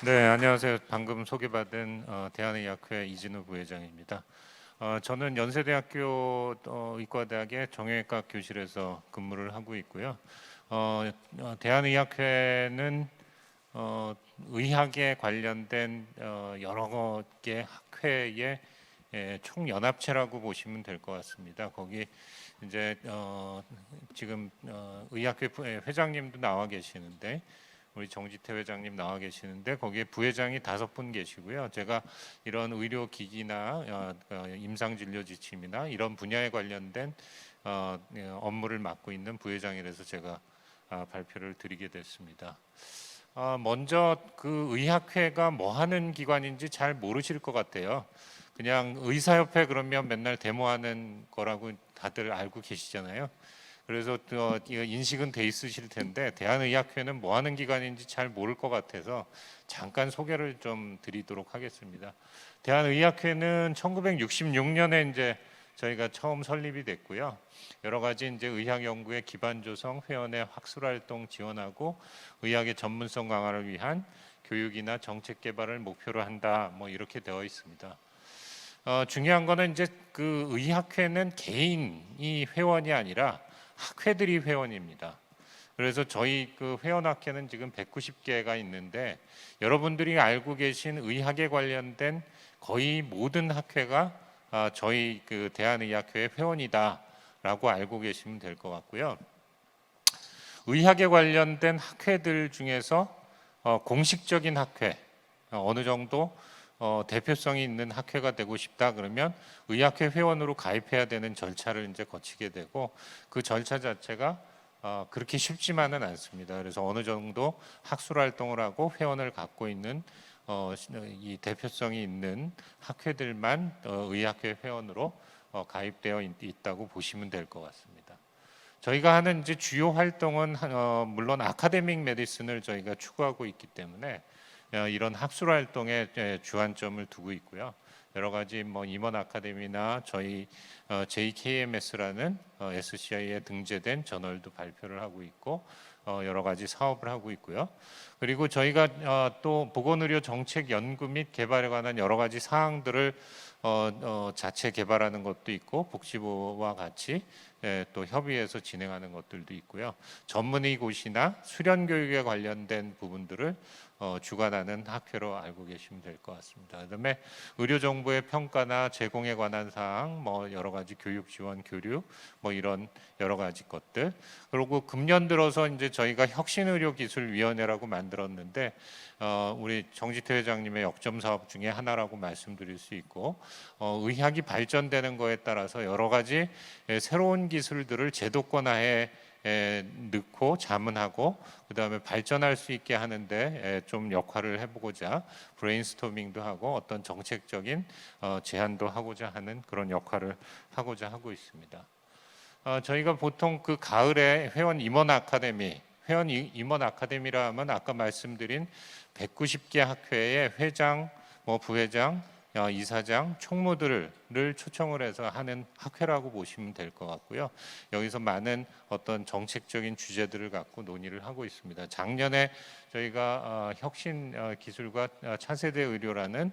네, 안녕하세요. 방금 소개받은 대한의학회 이진우 부회장입니다. 저는 연세대학교 의과대학의 정형외과 교실에서 근무를 하고 있고요. 대한의학회는 의학에 관련된 여러 개 학회의 총연합체라고 보시면 될 것 같습니다. 거기 이제 지금 의학회 회장님도 나와 계시는데, 우리 정지태 회장님 나와 계시는데 거기에 부회장이 5분 계시고요. 제가 이런 의료기기나 임상진료지침이나 이런 분야에 관련된 업무를 맡고 있는 부회장이라서 제가 발표를 드리게 됐습니다. 먼저 그 의학회가 뭐 하는 기관인지 잘 모르실 것 같아요. 그냥 의사협회 그러면 맨날 데모하는 거라고 다들 알고 계시잖아요. 그래서 또 인식은 돼 있으실 텐데 대한의학회는 뭐 하는 기관인지 잘 모를 것 같아서 잠깐 소개를 좀 드리도록 하겠습니다. 대한의학회는 1966년에 이제 저희가 처음 설립이 됐고요. 여러 가지 이제 의학 연구의 기반 조성, 회원의 학술 활동 지원하고 의학의 전문성 강화를 위한 교육이나 정책 개발을 목표로 한다. 뭐 이렇게 되어 있습니다. 중요한 거는 이제 그 의학회는 개인이 회원이 아니라 학회들이 회원입니다. 그래서 저희 그 회원학회는 지금 190개가 있는데 여러분들이 알고 계신 의학에 관련된 거의 모든 학회가 저희 그 대한의학회의 회원이다라고 알고 계시면 될 것 같고요. 의학에 관련된 학회들 중에서 공식적인 학회, 어느 정도 대표성이 있는 학회가 되고 싶다 그러면 의학회 회원으로 가입해야 되는 절차를 이제 거치게 되고 그 절차 자체가 그렇게 쉽지만은 않습니다. 그래서 어느 정도 학술 활동을 하고 회원을 갖고 있는 이 대표성이 있는 학회들만 의학회 회원으로 가입되어 있다고 보시면 될 것 같습니다. 저희가 하는 이제 주요 활동은 물론 아카데믹 메디슨을 저희가 추구하고 있기 때문에 이런 학술 활동에 주안점을 두고 있고요. 여러 가지 뭐 임원 아카데미나 저희 JKMS라는 SCI에 등재된 저널도 발표를 하고 있고 여러 가지 사업을 하고 있고요. 그리고 저희가 또 보건의료 정책 연구 및 개발에 관한 여러 가지 사항들을 자체 개발하는 것도 있고 복지부와 같이 또 협의해서 진행하는 것들도 있고요. 전문의고시나 수련 교육에 관련된 부분들을 주관하는 학회로 알고 계시면 될 것 같습니다. 그다음에 의료 정보의 평가나 제공에 관한 사항, 뭐 여러 가지 교육 지원, 교류, 뭐 이런 여러 가지 것들. 그리고 금년 들어서 이제 저희가 혁신의료기술위원회라고 만들었는데 우리 정지태 회장님의 역점 사업 중에 하나라고 말씀드릴 수 있고 의학이 발전되는 거에 따라서 여러 가지 새로운 기술들을 제도권화해 넣고 자문하고 그다음에 발전할 수 있게 하는데 좀 역할을 해보고자 브레인스토밍도 하고 어떤 정책적인 제안도 하고자 하는 그런 역할을 하고자 하고 있습니다. 저희가 보통 그 가을에 회원 임원 아카데미, 회원 임원 아카데미라 하면 아까 말씀드린 190개 학회의 회장, 뭐 부회장, 이사장, 총무들을 초청을 해서 하는 학회라고 보시면 될 것 같고요. 여기서 많은 어떤 정책적인 주제들을 갖고 논의를 하고 있습니다. 작년에 저희가 혁신 기술과 차세대 의료라는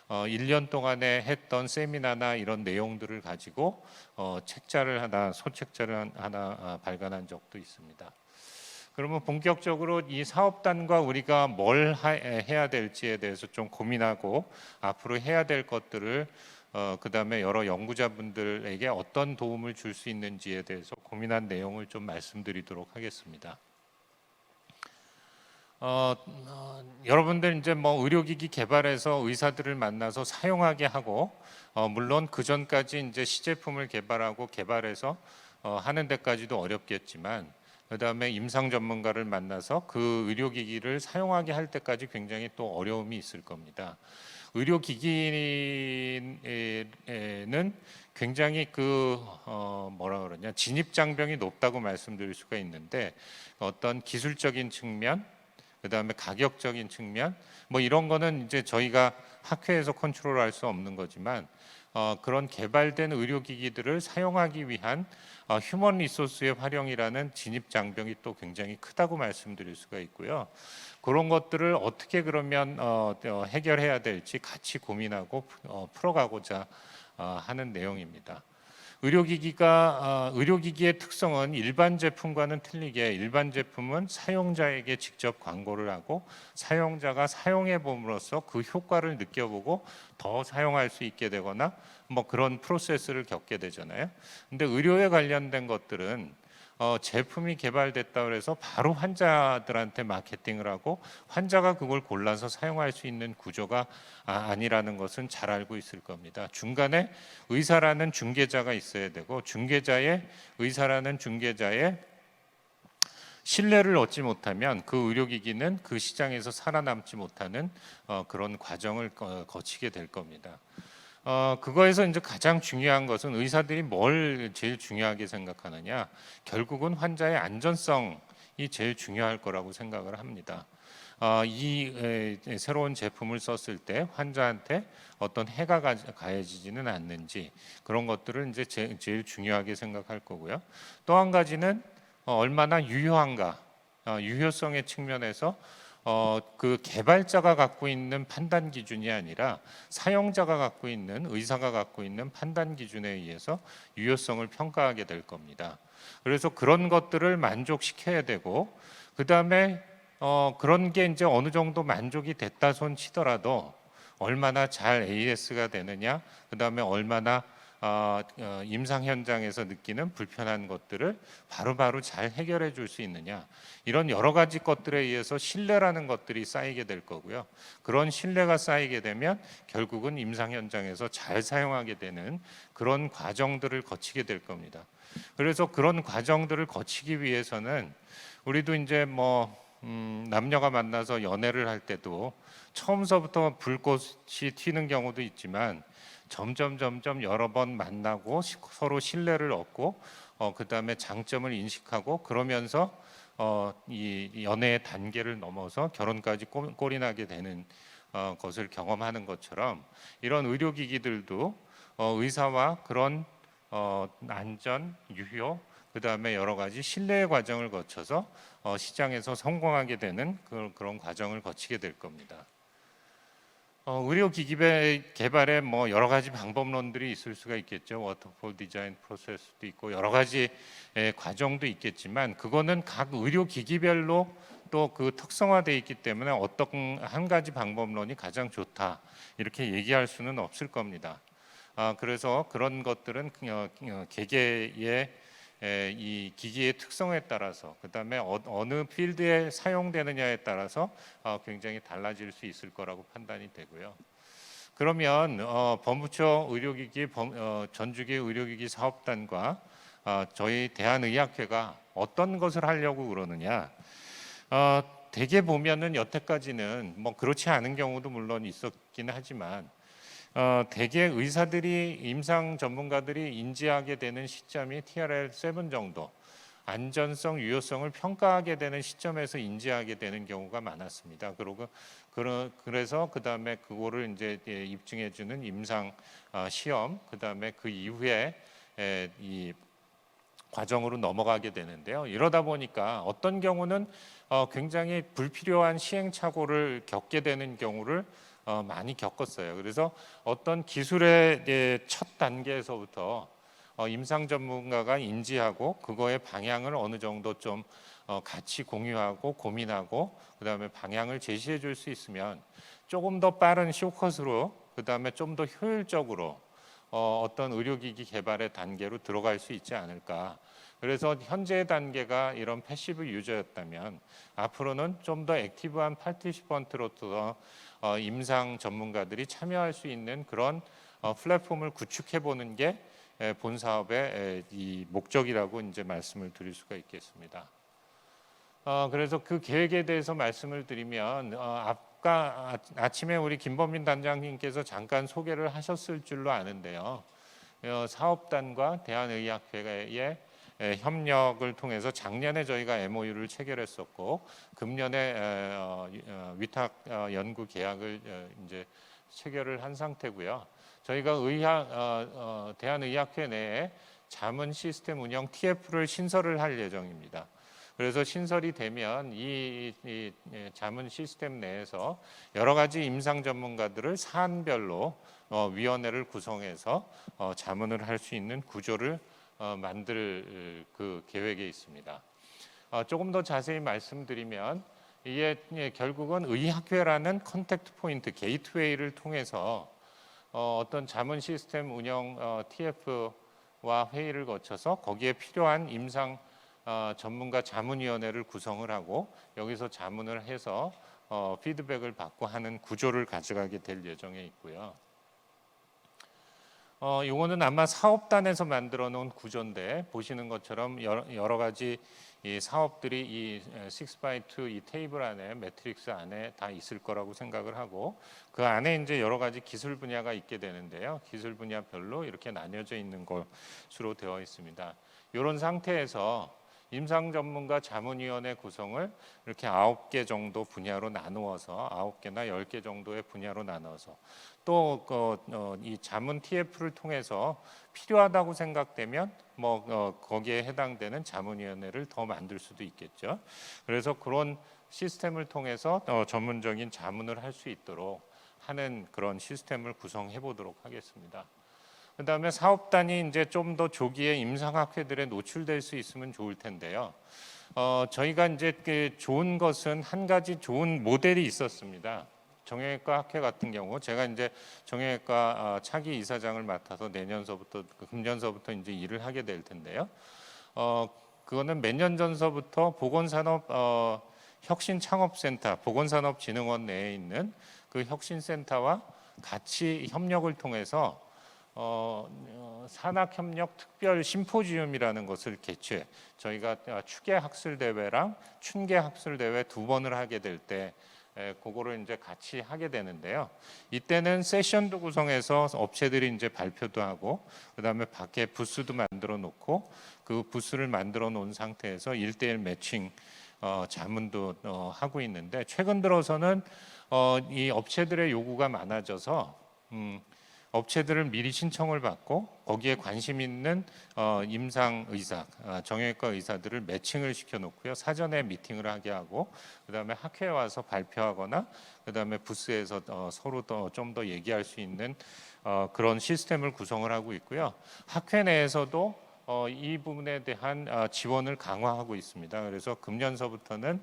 1년 동안에 했던 세미나나 이런 내용들을 가지고 책자를 하나, 소책자를 하나 발간한 적도 있습니다. 그러면 본격적으로 이 사업단과 우리가 뭘 해야 될지에 대해서 좀 고민하고 앞으로 해야 될 것들을 그다음에 여러 연구자분들에게 어떤 도움을 줄 수 있는지에 대해서 고민한 내용을 좀 말씀드리도록 하겠습니다. 여러분들 이제 뭐 의료기기 개발해서 의사들을 만나서 사용하게 하고 물론 그 전까지 이제 시제품을 개발하고 개발해서 하는 데까지도 어렵겠지만 그다음에 임상 전문가를 만나서 그 의료기기를 사용하게 할 때까지 굉장히 또 어려움이 있을 겁니다. 의료기기는 굉장히 그 뭐라 그러냐 진입 장벽이 높다고 말씀드릴 수가 있는데 어떤 기술적인 측면 그다음에 가격적인 측면 뭐 이런 거는 이제 저희가 학회에서 컨트롤할 수 없는 거지만 그런 개발된 의료기기들을 사용하기 위한 휴먼 리소스의 활용이라는 진입 장벽이 또 굉장히 크다고 말씀드릴 수가 있고요. 그런 것들을 어떻게 그러면 해결해야 될지 같이 고민하고 풀어가고자 하는 내용입니다. 의료기기의 특성은 일반 제품과는 틀리게 일반 제품은 사용자에게 직접 광고를 하고 사용자가 사용해 봄으로써 그 효과를 느껴보고 더 사용할 수 있게 되거나 뭐 그런 프로세스를 겪게 되잖아요. 근데 의료에 관련된 것들은 제품이 개발됐다고 해서 바로 환자들한테 마케팅을 하고 환자가 그걸 골라서 사용할 수 있는 구조가 아니라는 것은 잘 알고 있을 겁니다. 중간에 의사라는 중개자가 있어야 되고 의사라는 중개자의 신뢰를 얻지 못하면 그 의료기기는 그 시장에서 살아남지 못하는 그런 과정을 거치게 될 겁니다. 그거에서 이제 가장 중요한 것은 의사들이 뭘 제일 중요하게 생각하느냐, 결국은 환자의 안전성이 제일 중요할 거라고 생각을 합니다. 이 새로운 제품을 썼을 때 환자한테 어떤 해가 가해지지는 않는지 그런 것들을 이제 제일 중요하게 생각할 거고요. 또 한 가지는 얼마나 유효한가, 유효성의 측면에서 그 개발자가 갖고 있는 판단 기준이 아니라 사용자가 갖고 있는 의사가 갖고 있는 판단 기준에 의해서 유효성을 평가하게 될 겁니다. 그래서 그런 것들을 만족시켜야 되고 그 다음에 그런 게 이제 어느 정도 만족이 됐다 손 치더라도 얼마나 잘 AS가 되느냐, 그 다음에 얼마나 임상 현장에서 느끼는 불편한 것들을 바로바로 잘 해결해 줄 수 있느냐, 이런 여러 가지 것들에 의해서 신뢰라는 것들이 쌓이게 될 거고요. 그런 신뢰가 쌓이게 되면 결국은 임상 현장에서 잘 사용하게 되는 그런 과정들을 거치게 될 겁니다. 그래서 그런 과정들을 거치기 위해서는 우리도 이제 남녀가 만나서 연애를 할 때도 처음서부터 불꽃이 튀는 경우도 있지만 점점 여러 번 만나고 서로 신뢰를 얻고 그 다음에 장점을 인식하고 그러면서 이 연애의 단계를 넘어서 결혼까지 꼴이 나게 되는 것을 경험하는 것처럼 이런 의료기기들도 의사와 그런 안전, 유효, 그 다음에 여러 가지 신뢰의 과정을 거쳐서 시장에서 성공하게 되는 그런 과정을 거치게 될 겁니다. 의료기기 개발에 여러 가지 방법론들이 있을 수가 있겠죠. 워터폴 디자인 프로세스도 있고 여러 가지 과정도 있겠지만 그거는 각 의료기기별로 또 그 특성화되어 있기 때문에 어떤 한 가지 방법론이 가장 좋다 이렇게 얘기할 수는 없을 겁니다. 그래서 그런 것들은 개개의 이 기기의 특성에 따라서 그 다음에 어느 필드에 사용되느냐에 따라서 굉장히 달라질 수 있을 거라고 판단이 되고요. 그러면 범부처 의료기기 전주기 의료기기 사업단과 저희 대한의학회가 어떤 것을 하려고 그러느냐, 대개 보면은 여태까지는 그렇지 않은 경우도 물론 있었긴 하지만 대개 의사들이 임상 전문가들이 인지하게 되는 시점이 TRL7 정도 안전성, 유효성을 평가하게 되는 시점에서 인지하게 되는 경우가 많았습니다. 그래서 그 다음에 그거를 이제 입증해주는 임상 시험, 그 다음에 그 이후에 이 과정으로 넘어가게 되는데요. 이러다 보니까 어떤 경우는 굉장히 불필요한 시행착오를 겪게 되는 경우를 많이 겪었어요. 그래서 어떤 기술의 첫 단계에서부터 임상 전문가가 인지하고 그거의 방향을 어느 정도 좀 같이 공유하고 고민하고 그다음에 방향을 제시해 줄 수 있으면 조금 더 빠른 쇼컷으로 그다음에 좀 더 효율적으로 어떤 의료기기 개발의 단계로 들어갈 수 있지 않을까. 그래서 현재의 단계가 이런 패시브 유저였다면 앞으로는 좀 더 액티브한 파티시펀트로서 임상 전문가들이 참여할 수 있는 그런 플랫폼을 구축해 보는 게 본 사업의 이 목적이라고 이제 말씀을 드릴 수가 있겠습니다. 그래서 그 계획에 대해서 말씀을 드리면 아까 아침에 우리 김범민 단장님께서 잠깐 소개를 하셨을 줄로 아는데요. 사업단과 대한의학회의 협력을 통해서 작년에 저희가 MOU를 체결했었고 금년에 위탁 연구 계약을 이제 체결을 한 상태고요. 저희가 대한의학회 내에 자문 시스템 운영 TF를 신설을 할 예정입니다. 그래서 신설이 되면 이 자문 시스템 내에서 여러 가지 임상 전문가들을 사안별로 위원회를 구성해서 자문을 할 수 있는 구조를 만들 그 계획에 있습니다. 조금 더 자세히 말씀드리면 이게 결국은 의학회라는 컨택트 포인트, 게이트웨이를 통해서 어떤 자문 시스템 운영 TF와 회의를 거쳐서 거기에 필요한 임상 전문가 자문위원회를 구성을 하고 여기서 자문을 해서 피드백을 받고 하는 구조를 가져가게 될 예정에 있고요. 이거는 아마 사업단에서 만들어 놓은 구조인데 보시는 것처럼 여러 가지 이 사업들이 이 6x2 이 테이블 안에 매트릭스 안에 다 있을 거라고 생각을 하고 그 안에 이제 여러 가지 기술 분야가 있게 되는데요. 기술 분야별로 이렇게 나뉘어져 있는 것으로 되어 있습니다. 이런 상태에서 임상 전문가 자문위원회 구성을 이렇게 9개 정도 분야로 나누어서 9개나 10개 정도의 분야로 나눠서 또 이 자문 TF를 통해서 필요하다고 생각되면 거기에 해당되는 자문위원회를 더 만들 수도 있겠죠. 그래서 그런 시스템을 통해서 전문적인 자문을 할 수 있도록 하는 그런 시스템을 구성해 보도록 하겠습니다. 그다음에 사업단이 이제 좀 더 조기에 임상학회들에 노출될 수 있으면 좋을 텐데요. 저희가 이제 좋은 것은 한 가지 좋은 모델이 있었습니다. 정형외과 학회 같은 경우 제가 이제 정형외과 차기 이사장을 맡아서 내년서부터 금년서부터 이제 일을 하게 될 텐데요. 그거는 몇 년 전서부터 보건산업 혁신창업센터, 보건산업진흥원 내에 있는 그 혁신센터와 같이 협력을 통해서 산학협력 특별 심포지움이라는 것을 개최. 저희가 추계학술대회랑 춘계학술대회 2번을 하게 될 때 그거를 이제 같이 하게 되는데요. 이때는 세션도 구성해서 업체들이 이제 발표도 하고 그다음에 밖에 부스도 만들어 놓고 그 부스를 만들어 놓은 상태에서 1대1 매칭 자문도 하고 있는데 최근 들어서는 이 업체들의 요구가 많아져서 업체들을 미리 신청을 받고 거기에 관심 있는 임상 의사, 정형외과 의사들을 매칭을 시켜놓고요. 사전에 미팅을 하게 하고 그다음에 학회에 와서 발표하거나 그다음에 부스에서 서로 좀 더 얘기할 수 있는 그런 시스템을 구성을 하고 있고요. 학회 내에서도 이 부분에 대한 지원을 강화하고 있습니다. 그래서 금년서부터는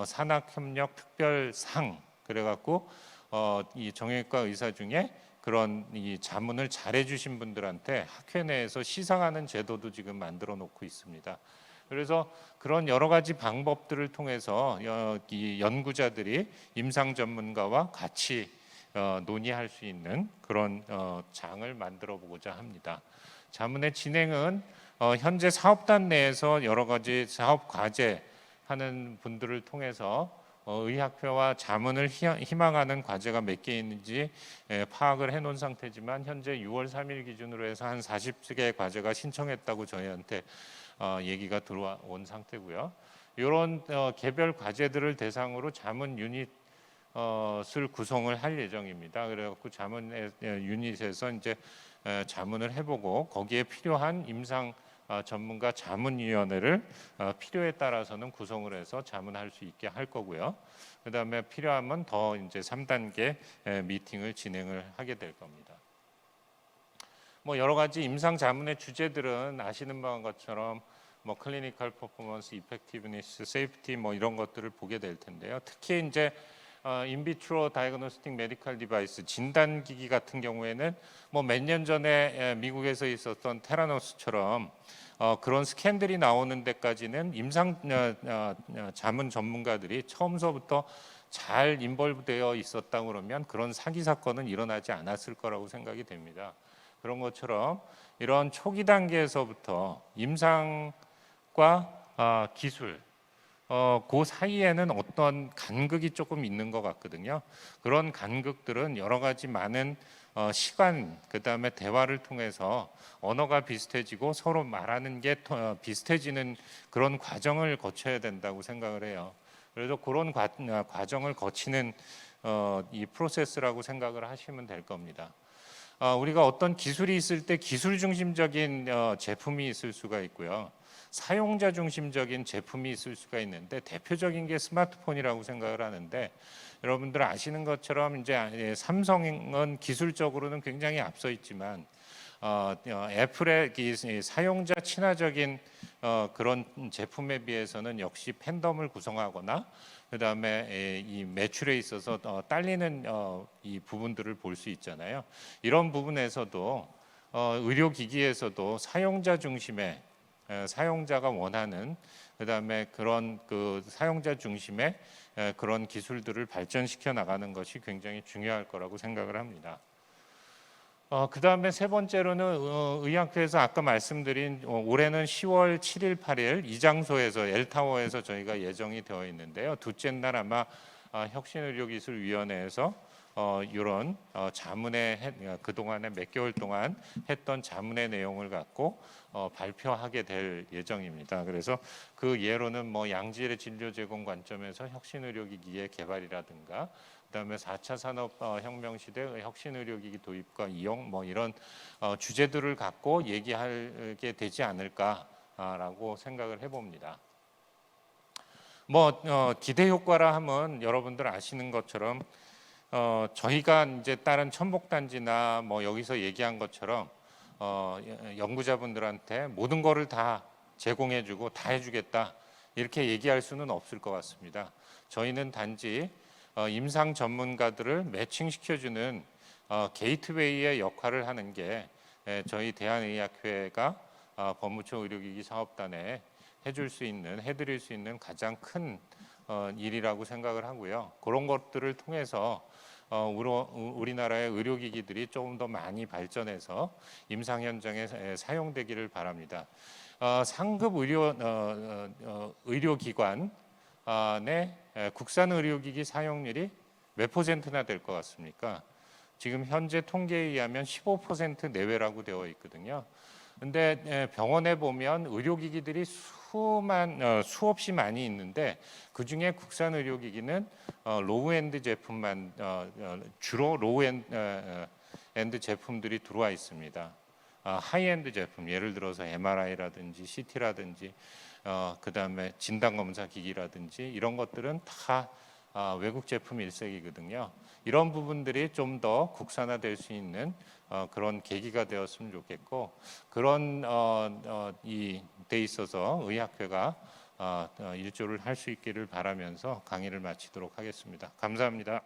산학협력 특별상 그래갖고 이 정형외과 의사 중에 그런 이 자문을 잘해주신 분들한테 학회 내에서 시상하는 제도도 지금 만들어 놓고 있습니다. 그래서 그런 여러 가지 방법들을 통해서 이 연구자들이 임상 전문가와 같이 논의할 수 있는 그런 장을 만들어 보고자 합니다. 자문의 진행은 현재 사업단 내에서 여러 가지 사업 과제 하는 분들을 통해서 의학회와 자문을 희망하는 과제가 몇 개 있는지 파악을 해놓은 상태지만 현재 6월 3일 기준으로 해서 한 40개의 과제가 신청했다고 저희한테 얘기가 들어온 상태고요. 이런 개별 과제들을 대상으로 자문 유닛을 구성을 할 예정입니다. 그래갖고 자문 유닛에서 이제 자문을 해보고 거기에 필요한 임상 전문가 자문위원회를 필요에 따라서는 구성을 해서 자문할 수 있게 할 거고요. 그다음에 필요하면 더 이제 3단계 미팅을 진행을 하게 될 겁니다. 여러 가지 임상 자문의 주제들은 아시는 바와 것처럼 클리니컬 퍼포먼스, 이펙티브니스, 세이프티 이런 것들을 보게 될 텐데요. 특히 이제 인비트로 다이그노스틱 메디컬 디바이스 진단기기 같은 경우에는 몇 년 전에 미국에서 있었던 테라노스처럼 그런 스캔들이 나오는 데까지는 임상 자문 전문가들이 처음서부터 잘 인볼브되어 있었다 그러면 그런 사기 사건은 일어나지 않았을 거라고 생각이 됩니다. 그런 것처럼 이런 초기 단계에서부터 임상과 기술 그 사이에는 어떤 간극이 조금 있는 것 같거든요. 그런 간극들은 여러 가지 많은 시간 그다음에 대화를 통해서 언어가 비슷해지고 서로 말하는 게 비슷해지는 그런 과정을 거쳐야 된다고 생각을 해요. 그래서 그런 과정을 거치는 이 프로세스라고 생각을 하시면 될 겁니다. 우리가 어떤 기술이 있을 때 기술 중심적인 제품이 있을 수가 있고요. 사용자 중심적인 제품이 있을 수가 있는데 대표적인 게 스마트폰이라고 생각을 하는데 여러분들 아시는 것처럼 이제 삼성은 기술적으로는 굉장히 앞서 있지만 애플의 이 사용자 친화적인 그런 제품에 비해서는 역시 팬덤을 구성하거나 그다음에 이 매출에 있어서 딸리는 이 부분들을 볼 수 있잖아요. 이런 부분에서도 의료기기에서도 사용자 중심의 사용자가 원하는 그다음에 그런 그 사용자 중심의 그런 기술들을 발전시켜 나가는 것이 굉장히 중요할 거라고 생각을 합니다. 그다음에 세 번째로는 의학회에서 아까 말씀드린 올해는 10월 7일, 8일 이 장소에서 엘타워에서 저희가 예정이 되어 있는데요. 둘째 날 아마 혁신의료기술위원회에서 이런 자문회 그동안에 몇 개월 동안 했던 자문의 내용을 갖고 발표하게 될 예정입니다. 그래서 그 예로는 뭐 양질의 진료 제공 관점에서 혁신의료기기의 개발이라든가 그다음에 4차 산업혁명 시대 혁신의료기기 도입과 이용 뭐 이런 주제들을 갖고 얘기하게 되지 않을까라고 생각을 해봅니다. 뭐 기대 효과라 하면 여러분들 아시는 것처럼 저희가 이제 다른 천복단지나 뭐 여기서 얘기한 것처럼 연구자분들한테 모든 거를 다 제공해주고 다 해주겠다 이렇게 얘기할 수는 없을 것 같습니다. 저희는 단지 임상 전문가들을 매칭시켜주는 게이트웨이의 역할을 하는 게 저희 대한의학회가 법무처 의료기기 사업단에 해드릴 수 있는 가장 큰 일이라고 생각을 하고요. 그런 것들을 통해서 우리나라의 의료기기들이 조금 더 많이 발전해서 임상 현장에 사용되기를 바랍니다. 상급 의료기관 내 국산 의료기기 사용률이 몇 %나 될 것 같습니까? 지금 현재 통계에 의하면 15% 내외라고 되어 있거든요. 근데 병원에 보면 의료기기들이 수없이 많이 있는데 그 중에 국산 의료기기는 로우엔드 제품만 주로 로우엔드 제품들이 들어와 있습니다. 하이엔드 제품 예를 들어서 MRI라든지 CT라든지 그다음에 진단검사 기기라든지 이런 것들은 다 외국 제품 일색이거든요. 이런 부분들이 좀 더 국산화될 수 있는 그런 계기가 되었으면 좋겠고 그런 데 있어서 의학회가 일조를 할 수 있기를 바라면서 강의를 마치도록 하겠습니다. 감사합니다.